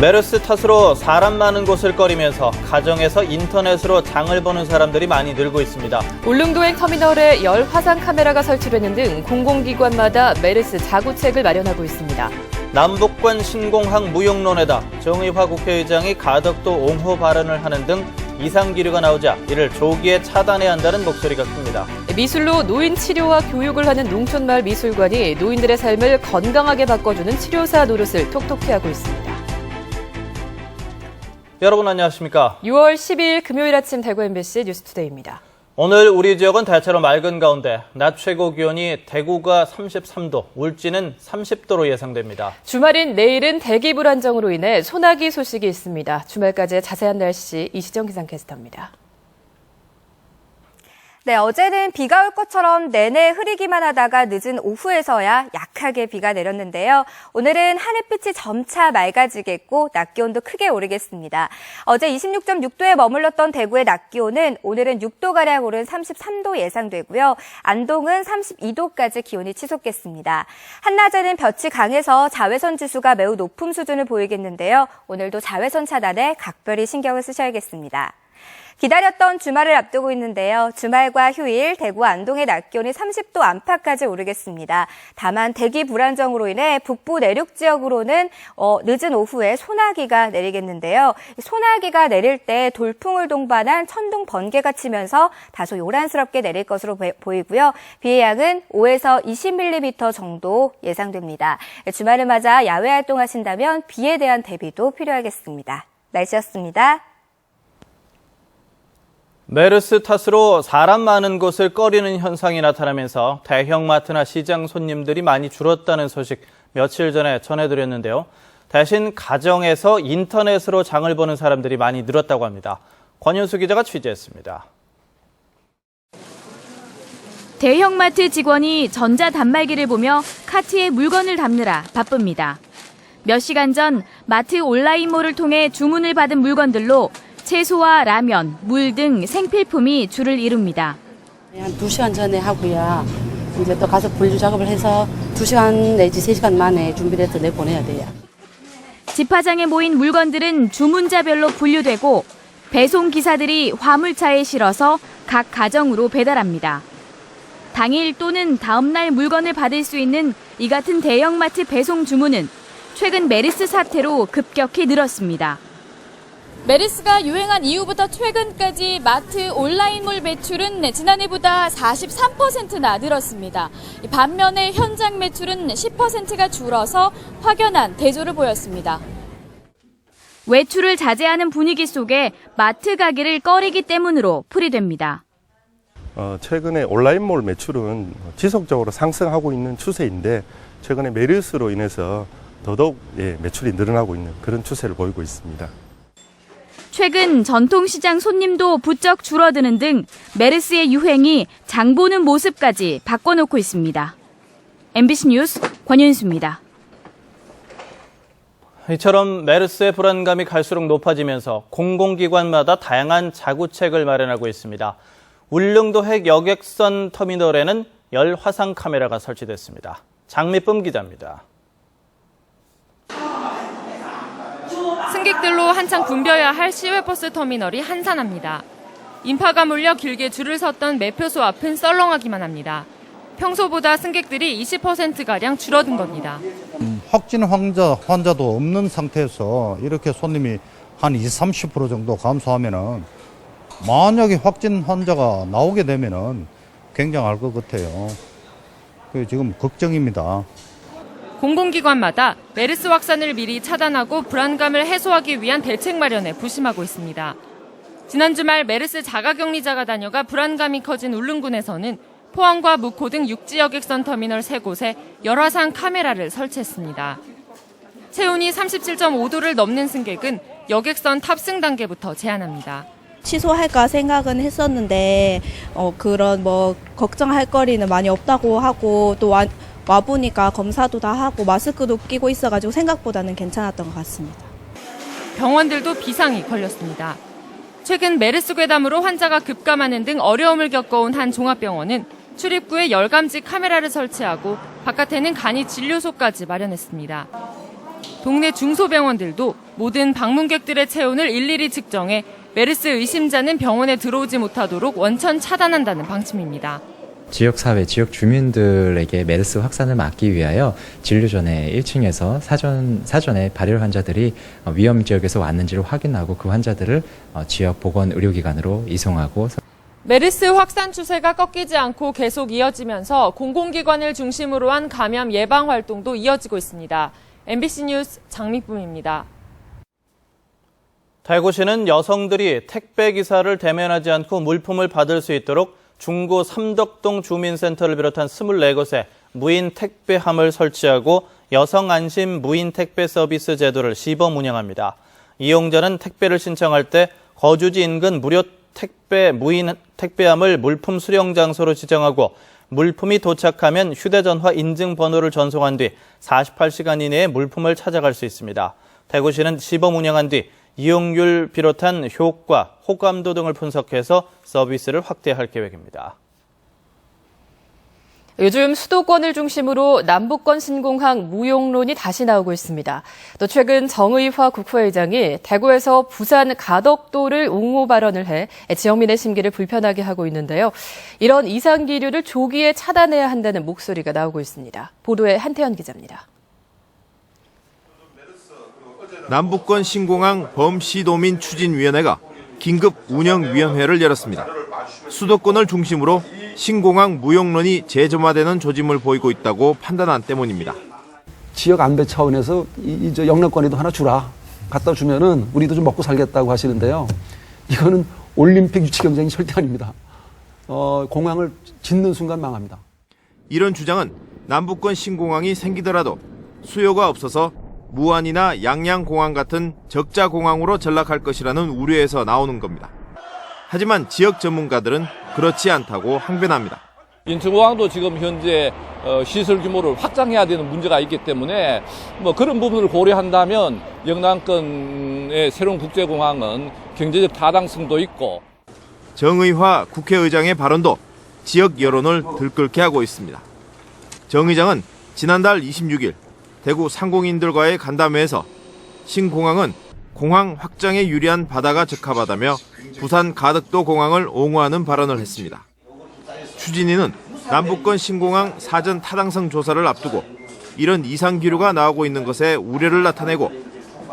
메르스 탓으로 사람 많은 곳을 꺼리면서 가정에서 인터넷으로 장을 보는 사람들이 많이 늘고 있습니다. 울릉도행 터미널에 열 화상 카메라가 설치되는 등 공공기관마다 메르스 자구책을 마련하고 있습니다. 남북관 신공항 무용론에다 정의화 국회의장이 가덕도 옹호 발언을 하는 등 이상 기류가 나오자 이를 조기에 차단해야 한다는 목소리가 큽니다. 미술로 노인 치료와 교육을 하는 농촌마을 미술관이 노인들의 삶을 건강하게 바꿔주는 치료사 노릇을 톡톡히 하고 있습니다. 여러분 안녕하십니까? 6월 12일 금요일 아침 대구 MBC 뉴스투데이입니다. 오늘 우리 지역은 대체로 맑은 가운데 낮 최고 기온이 대구가 33도, 울진은 30도로 예상됩니다. 주말인 내일은 대기 불안정으로 인해 소나기 소식이 있습니다. 주말까지의 자세한 날씨 이시정 기상캐스터입니다. 네, 어제는 비가 올 것처럼 내내 흐리기만 하다가 늦은 오후에서야 약하게 비가 내렸는데요. 오늘은 하늘빛이 점차 맑아지겠고 낮 기온도 크게 오르겠습니다. 어제 26.6도에 머물렀던 대구의 낮 기온은 오늘은 6도가량 오른 33도 예상되고요. 안동은 32도까지 기온이 치솟겠습니다. 한낮에는 볕이 강해서 자외선 지수가 매우 높은 수준을 보이겠는데요. 오늘도 자외선 차단에 각별히 신경을 쓰셔야겠습니다. 기다렸던 주말을 앞두고 있는데요. 주말과 휴일 대구 안동의 낮 기온이 30도 안팎까지 오르겠습니다. 다만 대기 불안정으로 인해 북부 내륙 지역으로는 늦은 오후에 소나기가 내리겠는데요. 소나기가 내릴 때 돌풍을 동반한 천둥 번개가 치면서 다소 요란스럽게 내릴 것으로 보이고요. 비의 양은 5에서 20mm 정도 예상됩니다. 주말을 맞아 야외 활동하신다면 비에 대한 대비도 필요하겠습니다. 날씨였습니다. 메르스 탓으로 사람 많은 곳을 꺼리는 현상이 나타나면서 대형마트나 시장 손님들이 많이 줄었다는 소식 며칠 전에 전해드렸는데요. 대신 가정에서 인터넷으로 장을 보는 사람들이 많이 늘었다고 합니다. 권윤수 기자가 취재했습니다. 대형마트 직원이 전자단말기를 보며 카트에 물건을 담느라 바쁩니다. 몇 시간 전 마트 온라인몰을 통해 주문을 받은 물건들로 채소와 라면, 물 등 생필품이 줄을 이룹니다. 한 2시간 전에 하고요. 이제 또 가서 분류 작업을 해서 2시간 내지 3시간 만에 준비를 해서 내보내야 돼요. 집화장에 모인 물건들은 주문자별로 분류되고 배송 기사들이 화물차에 실어서 각 가정으로 배달합니다. 당일 또는 다음 날 물건을 받을 수 있는 이 같은 대형마트 배송 주문은 최근 메르스 사태로 급격히 늘었습니다. 메르스가 유행한 이후부터 최근까지 마트 온라인몰 매출은 지난해보다 43%나 늘었습니다. 반면에 현장 매출은 10%가 줄어서 확연한 대조를 보였습니다. 외출을 자제하는 분위기 속에 마트 가기를 꺼리기 때문으로 풀이됩니다. 최근에 온라인몰 매출은 지속적으로 상승하고 있는 추세인데 최근에 메르스로 인해서 더더욱 매출이 늘어나고 있는 그런 추세를 보이고 있습니다. 최근 전통시장 손님도 부쩍 줄어드는 등 메르스의 유행이 장 보는 모습까지 바꿔놓고 있습니다. MBC 뉴스 권윤수입니다. 이처럼 메르스의 불안감이 갈수록 높아지면서 공공기관마다 다양한 자구책을 마련하고 있습니다. 울릉도 핵 여객선 터미널에는 열 화상 카메라가 설치됐습니다. 장미쁨 기자입니다. 승객들로 한창 붐벼야 할 시외버스 터미널이 한산합니다. 인파가 몰려 길게 줄을 섰던 매표소 앞은 썰렁하기만 합니다. 평소보다 승객들이 20%가량 줄어든 겁니다. 확진 환자도 없는 상태에서 이렇게 손님이 한 20, 30% 정도 감소하면은 만약에 확진 환자가 나오게 되면은 굉장할 것 같아요. 지금 걱정입니다. 공공기관마다 메르스 확산을 미리 차단하고 불안감을 해소하기 위한 대책 마련에 부심하고 있습니다. 지난 주말 메르스 자가격리자가 다녀가 불안감이 커진 울릉군에서는 포항과 묵호 등 육지 여객선 터미널 3곳에 열화상 카메라를 설치했습니다. 체온이 37.5도를 넘는 승객은 여객선 탑승 단계부터 제한합니다. 취소할까 생각은 했었는데 그런 걱정할 거리는 많이 없다고 하고 또 와보니까 검사도 다 하고 마스크도 끼고 있어가지고 생각보다는 괜찮았던 것 같습니다. 병원들도 비상이 걸렸습니다. 최근 메르스 괴담으로 환자가 급감하는 등 어려움을 겪어온 한 종합병원은 출입구에 열감지 카메라를 설치하고 바깥에는 간이 진료소까지 마련했습니다. 동네 중소병원들도 모든 방문객들의 체온을 일일이 측정해 메르스 의심자는 병원에 들어오지 못하도록 원천 차단한다는 방침입니다. 지역사회, 지역 주민들에게 메르스 확산을 막기 위하여 진료 전에 1층에서 사전에 발열 환자들이 위험 지역에서 왔는지를 확인하고 그 환자들을 지역 보건의료기관으로 이송하고 메르스 확산 추세가 꺾이지 않고 계속 이어지면서 공공기관을 중심으로 한 감염 예방 활동도 이어지고 있습니다. MBC 뉴스 장미쁨입니다. 대구시는 여성들이 택배 기사를 대면하지 않고 물품을 받을 수 있도록 중구 삼덕동 주민센터를 비롯한 24곳에 무인 택배함을 설치하고 여성 안심 무인 택배 서비스 제도를 시범 운영합니다. 이용자는 택배를 신청할 때 거주지 인근 무료 무인 택배함을 물품 수령 장소로 지정하고 물품이 도착하면 휴대전화 인증번호를 전송한 뒤 48시간 이내에 물품을 찾아갈 수 있습니다. 대구시는 시범 운영한 뒤 이용률 비롯한 효과, 호감도 등을 분석해서 서비스를 확대할 계획입니다. 요즘 수도권을 중심으로 남북권 신공항 무용론이 다시 나오고 있습니다. 또 최근 정의화 국회의장이 대구에서 부산 가덕도를 옹호 발언을 해 지역민의 심기를 불편하게 하고 있는데요. 이런 이상 기류를 조기에 차단해야 한다는 목소리가 나오고 있습니다. 보도에 한태현 기자입니다. 남북권 신공항 범시도민 추진위원회가 긴급 운영위원회를 열었습니다. 수도권을 중심으로 신공항 무용론이 재점화되는 조짐을 보이고 있다고 판단한 때문입니다. 지역 안배 차원에서 저 영남권에도 하나 주라. 갖다 주면은 우리도 좀 먹고 살겠다고 하시는데요. 이거는 올림픽 유치 경쟁이 절대 아닙니다. 공항을 짓는 순간 망합니다. 이런 주장은 남북권 신공항이 생기더라도 수요가 없어서 무안이나 양양공항 같은 적자 공항으로 전락할 것이라는 우려에서 나오는 겁니다. 하지만 지역 전문가들은 그렇지 않다고 항변합니다. 인천공항도 지금 현재 시설 규모를 확장해야 되는 문제가 있기 때문에 그런 부분을 고려한다면 영남권의 새로운 국제공항은 경제적 타당성도 있고. 정의화 국회의장의 발언도 지역 여론을 들끓게 하고 있습니다. 정 의장은 지난달 26일 대구 상공인들과의 간담회에서 신공항은 공항 확장에 유리한 바다가 적합하다며 부산 가덕도 공항을 옹호하는 발언을 했습니다. 추진위는 남북권 신공항 사전 타당성 조사를 앞두고 이런 이상 기류가 나오고 있는 것에 우려를 나타내고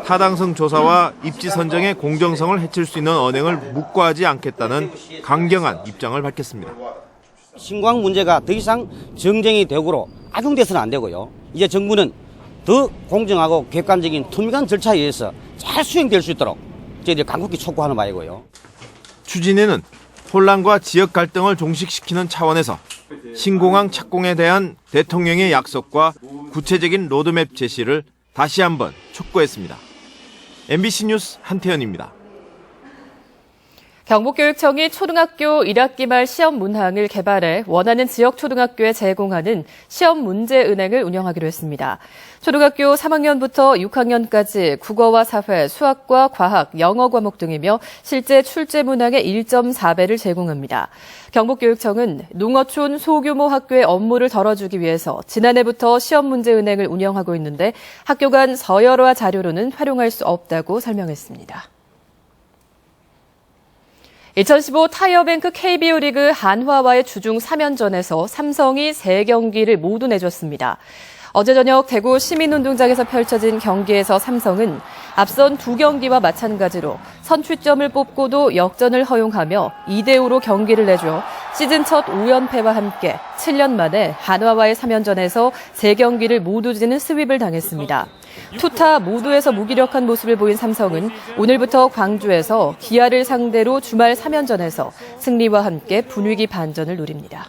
타당성 조사와 입지 선정의 공정성을 해칠 수 있는 언행을 묵과하지 않겠다는 강경한 입장을 밝혔습니다. 신공항 문제가 더 이상 정쟁이 대구로 악용돼서는 안 되고요. 이제 정부는 더 공정하고 객관적인 투명한 절차에 의해서 잘 수행될 수 있도록 저희들이 간곡히 촉구하는 바이고요. 추진위는 혼란과 지역 갈등을 종식시키는 차원에서 신공항 착공에 대한 대통령의 약속과 구체적인 로드맵 제시를 다시 한번 촉구했습니다. MBC 뉴스 한태현입니다. 경북교육청이 초등학교 1학기 말 시험 문항을 개발해 원하는 지역 초등학교에 제공하는 시험 문제 은행을 운영하기로 했습니다. 초등학교 3학년부터 6학년까지 국어와 사회, 수학과 과학, 영어 과목 등이며 실제 출제 문항의 1.4배를 제공합니다. 경북교육청은 농어촌 소규모 학교의 업무를 덜어주기 위해서 지난해부터 시험 문제 은행을 운영하고 있는데 학교 간 서열화 자료로는 활용할 수 없다고 설명했습니다. 2015 타이어뱅크 KBO 리그 한화와의 주중 3연전에서 삼성이 3경기를 모두 내줬습니다. 어제 저녁 대구 시민운동장에서 펼쳐진 경기에서 삼성은 앞선 2경기와 마찬가지로 선취점을 뽑고도 역전을 허용하며 2대5로 경기를 내줘 시즌 첫 5연패와 함께 7년 만에 한화와의 3연전에서 3경기를 모두 지는 스윕을 당했습니다. 투타 모두에서 무기력한 모습을 보인 삼성은 오늘부터 광주에서 기아를 상대로 주말 3연전에서 승리와 함께 분위기 반전을 노립니다.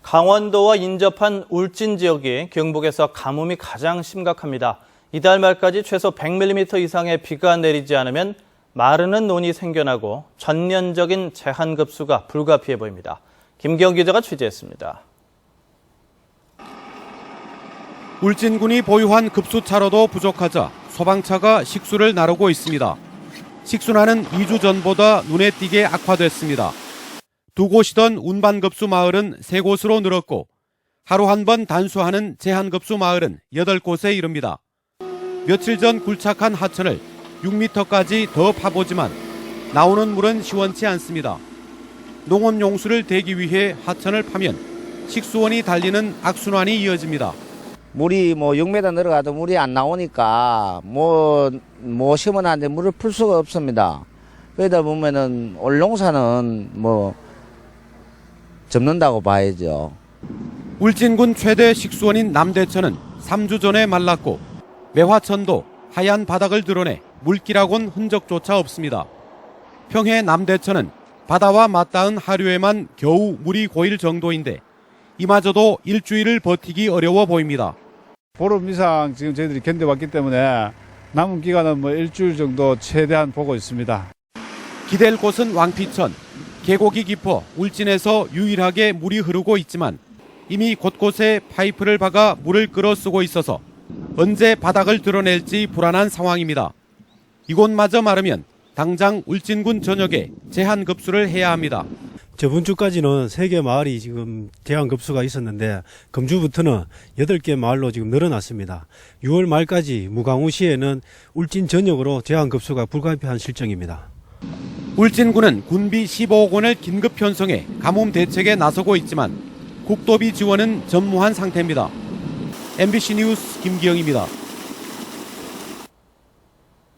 강원도와 인접한 울진 지역이 경북에서 가뭄이 가장 심각합니다. 이달 말까지 최소 100mm 이상의 비가 내리지 않으면 마르는 논이 생겨나고 전년적인 제한급수가 불가피해 보입니다. 김기영 기자가 취재했습니다. 울진군이 보유한 급수차로도 부족하자 소방차가 식수를 나르고 있습니다. 식수난은 2주 전보다 눈에 띄게 악화됐습니다. 2곳이던 운반급수 마을은 3곳으로 늘었고 하루 한 번 단수하는 제한급수 마을은 8곳에 이릅니다. 며칠 전 굴착한 하천을 6m까지 더 파보지만 나오는 물은 시원치 않습니다. 농업용수를 대기 위해 하천을 파면 식수원이 달리는 악순환이 이어집니다. 물이 6m 내려가도 물이 안 나오니까 심어놨는데 물을 풀 수가 없습니다. 그러다 보면은 올 농사는 접는다고 봐야죠. 울진군 최대 식수원인 남대천은 3주 전에 말랐고 매화천도 하얀 바닥을 드러내 물기라곤 흔적조차 없습니다. 평해 남대천은 바다와 맞닿은 하류에만 겨우 물이 고일 정도인데 이마저도 일주일을 버티기 어려워 보입니다. 보름 이상 지금 저희들이 견뎌왔기 때문에 남은 기간은 일주일 정도 최대한 보고 있습니다. 기댈 곳은 왕피천. 계곡이 깊어 울진에서 유일하게 물이 흐르고 있지만 이미 곳곳에 파이프를 박아 물을 끌어 쓰고 있어서 언제 바닥을 드러낼지 불안한 상황입니다. 이곳마저 마르면 당장 울진군 전역에 제한급수를 해야 합니다. 저번 주까지는 3개 마을이 지금 제한급수가 있었는데 금주부터는 8개 마을로 지금 늘어났습니다. 6월 말까지 무강우시에는 울진 전역으로 제한급수가 불가피한 실정입니다. 울진군은 군비 15억 원을 긴급 편성해 가뭄 대책에 나서고 있지만 국도비 지원은 전무한 상태입니다. MBC 뉴스 김기영입니다.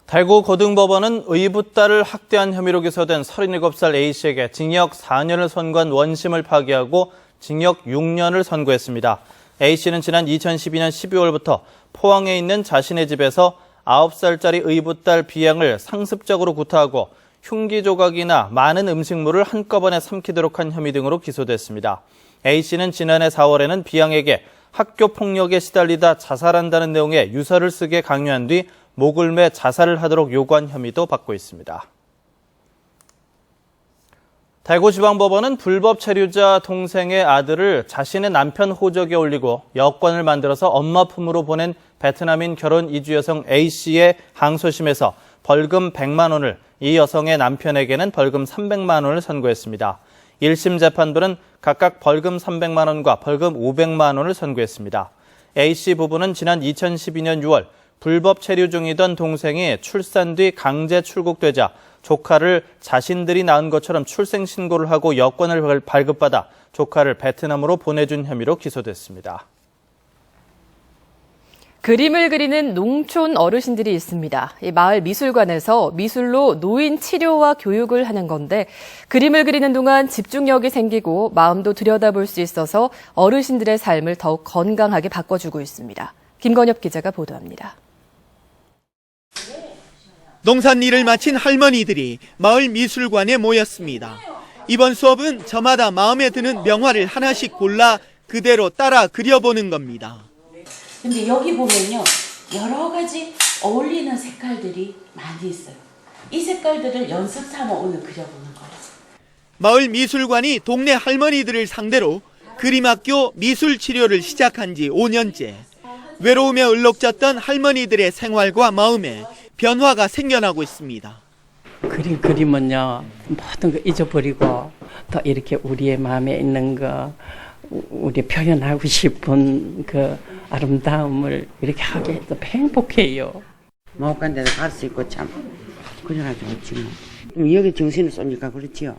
대구 고등법원은 의붓딸을 학대한 혐의로 기소된 37살 A씨에게 징역 4년을 선고한 원심을 파기하고 징역 6년을 선고했습니다. A씨는 지난 2012년 12월부터 포항에 있는 자신의 집에서 9살짜리 의붓딸 B양을 상습적으로 구타하고 흉기 조각이나 많은 음식물을 한꺼번에 삼키도록 한 혐의 등으로 기소됐습니다. A씨는 지난해 4월에는 B양에게 학교 폭력에 시달리다 자살한다는 내용의 유서를 쓰게 강요한 뒤 목을 매 자살을 하도록 요구한 혐의도 받고 있습니다. 대구지방법원은 불법 체류자 동생의 아들을 자신의 남편 호적에 올리고 여권을 만들어서 엄마 품으로 보낸 베트남인 결혼 이주 여성 A씨의 항소심에서 벌금 100만 원을, 이 여성의 남편에게는 벌금 300만 원을 선고했습니다. 1심 재판부는 각각 벌금 300만 원과 벌금 500만 원을 선고했습니다. A씨 부부는 지난 2012년 6월 불법 체류 중이던 동생이 출산 뒤 강제 출국되자 조카를 자신들이 낳은 것처럼 출생신고를 하고 여권을 발급받아 조카를 베트남으로 보내준 혐의로 기소됐습니다. 그림을 그리는 농촌 어르신들이 있습니다. 이 마을 미술관에서 미술로 노인 치료와 교육을 하는 건데 그림을 그리는 동안 집중력이 생기고 마음도 들여다볼 수 있어서 어르신들의 삶을 더욱 건강하게 바꿔주고 있습니다. 김건엽 기자가 보도합니다. 농산일을 마친 할머니들이 마을 미술관에 모였습니다. 이번 수업은 저마다 마음에 드는 명화를 하나씩 골라 그대로 따라 그려보는 겁니다. 근데 여기 보면요, 여러 가지 어울리는 색깔들이 많이 있어요. 이 색깔들을 연습 삼아 오늘 그려보는 거예요. 마을 미술관이 동네 할머니들을 상대로 그림학교 미술 치료를 시작한 지 5년째. 외로움에 얼룩졌던 할머니들의 생활과 마음에 변화가 생겨나고 있습니다. 그림 그리면요, 모든 거 잊어버리고 또 이렇게 우리의 마음에 있는 거, 우리 표현하고 싶은 그 아름다움을 이렇게 하게 해서 행복해요. 못 간 데도 갈 수 있고 참 그래가지고 좋지 뭐. 여기 정신을 쏘니까 그렇지요.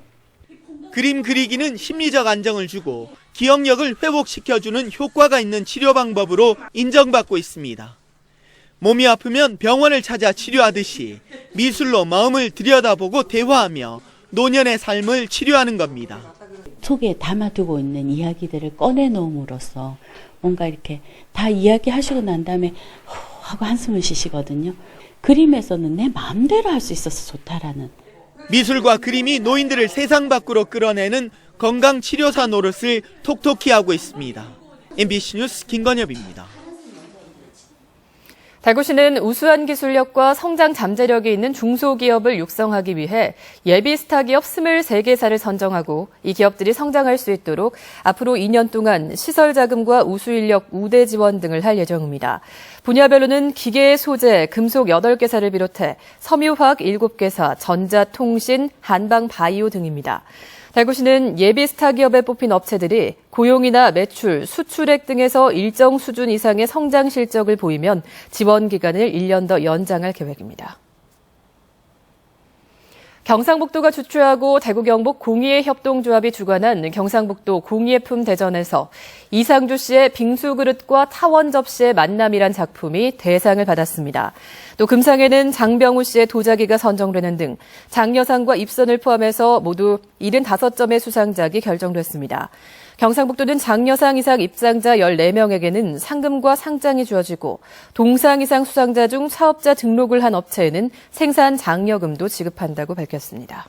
그림 그리기는 심리적 안정을 주고 기억력을 회복시켜주는 효과가 있는 치료 방법으로 인정받고 있습니다. 몸이 아프면 병원을 찾아 치료하듯이 미술로 마음을 들여다보고 대화하며 노년의 삶을 치료하는 겁니다. 속에 담아두고 있는 이야기들을 꺼내놓음으로써 뭔가 이렇게 다 이야기하시고 난 다음에 하고 한숨을 쉬시거든요. 그림에서는 내 마음대로 할 수 있어서 좋다라는. 미술과 그림이 노인들을 세상 밖으로 끌어내는 건강치료사 노릇을 톡톡히 하고 있습니다. MBC 뉴스 김건엽입니다. 대구시는 우수한 기술력과 성장 잠재력이 있는 중소기업을 육성하기 위해 예비 스타기업 23개사를 선정하고 이 기업들이 성장할 수 있도록 앞으로 2년 동안 시설 자금과 우수인력 우대 지원 등을 할 예정입니다. 분야별로는 기계 소재, 금속 8개사를 비롯해 섬유화학 7개사, 전자통신, 한방바이오 등입니다. 대구시는 예비 스타 기업에 뽑힌 업체들이 고용이나 매출, 수출액 등에서 일정 수준 이상의 성장 실적을 보이면 지원 기간을 1년 더 연장할 계획입니다. 경상북도가 주최하고 대구 경북 공의회 협동조합이 주관한 경상북도 공의예품 대전에서 이상주 씨의 빙수 그릇과 타원 접시의 만남이란 작품이 대상을 받았습니다. 또 금상에는 장병우 씨의 도자기가 선정되는 등 장려상과 입선을 포함해서 모두 75점의 수상작이 결정됐습니다. 경상북도는 장려상 이상 입상자 14명에게는 상금과 상장이 주어지고 동상 이상 수상자 중 사업자 등록을 한 업체에는 생산 장려금도 지급한다고 밝혔습니다.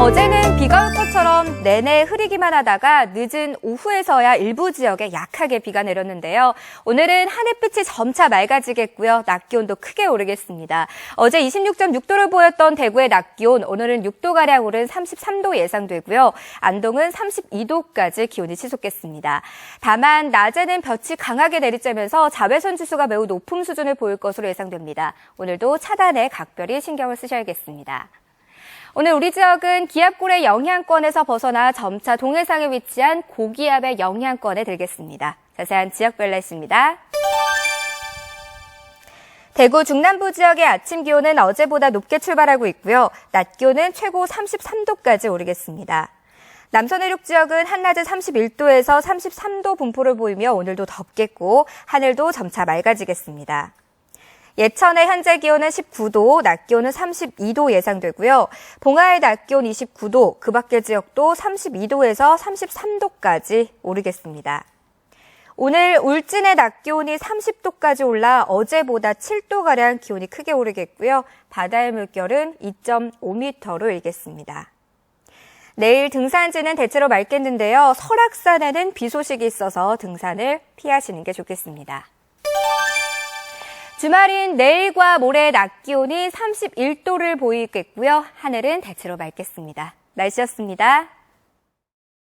어제는 비가 올 것처럼 내내 흐리기만 하다가 늦은 오후에서야 일부 지역에 약하게 비가 내렸는데요. 오늘은 하늘빛이 점차 맑아지겠고요. 낮 기온도 크게 오르겠습니다. 어제 26.6도를 보였던 대구의 낮 기온, 오늘은 6도가량 오른 33도 예상되고요. 안동은 32도까지 기온이 치솟겠습니다. 다만 낮에는 볕이 강하게 내리쬐면서 자외선 지수가 매우 높은 수준을 보일 것으로 예상됩니다. 오늘도 차단에 각별히 신경을 쓰셔야겠습니다. 오늘 우리 지역은 기압골의 영향권에서 벗어나 점차 동해상에 위치한 고기압의 영향권에 들겠습니다. 자세한 지역별 날씨입니다. 대구 중남부 지역의 아침 기온은 어제보다 높게 출발하고 있고요. 낮 기온은 최고 33도까지 오르겠습니다. 남서 내륙 지역은 한낮에 31도에서 33도 분포를 보이며 오늘도 덥겠고 하늘도 점차 맑아지겠습니다. 예천의 현재 기온은 19도, 낮 기온은 32도 예상되고요. 봉화의 낮 기온 29도, 그 밖의 지역도 32도에서 33도까지 오르겠습니다. 오늘 울진의 낮 기온이 30도까지 올라 어제보다 7도가량 기온이 크게 오르겠고요. 바다의 물결은 2.5m로 일겠습니다. 내일 등산지는 대체로 맑겠는데요. 설악산에는 비 소식이 있어서 등산을 피하시는 게 좋겠습니다. 주말인 내일과 모레 낮 기온이 31도를 보이겠고요. 하늘은 대체로 맑겠습니다. 날씨였습니다.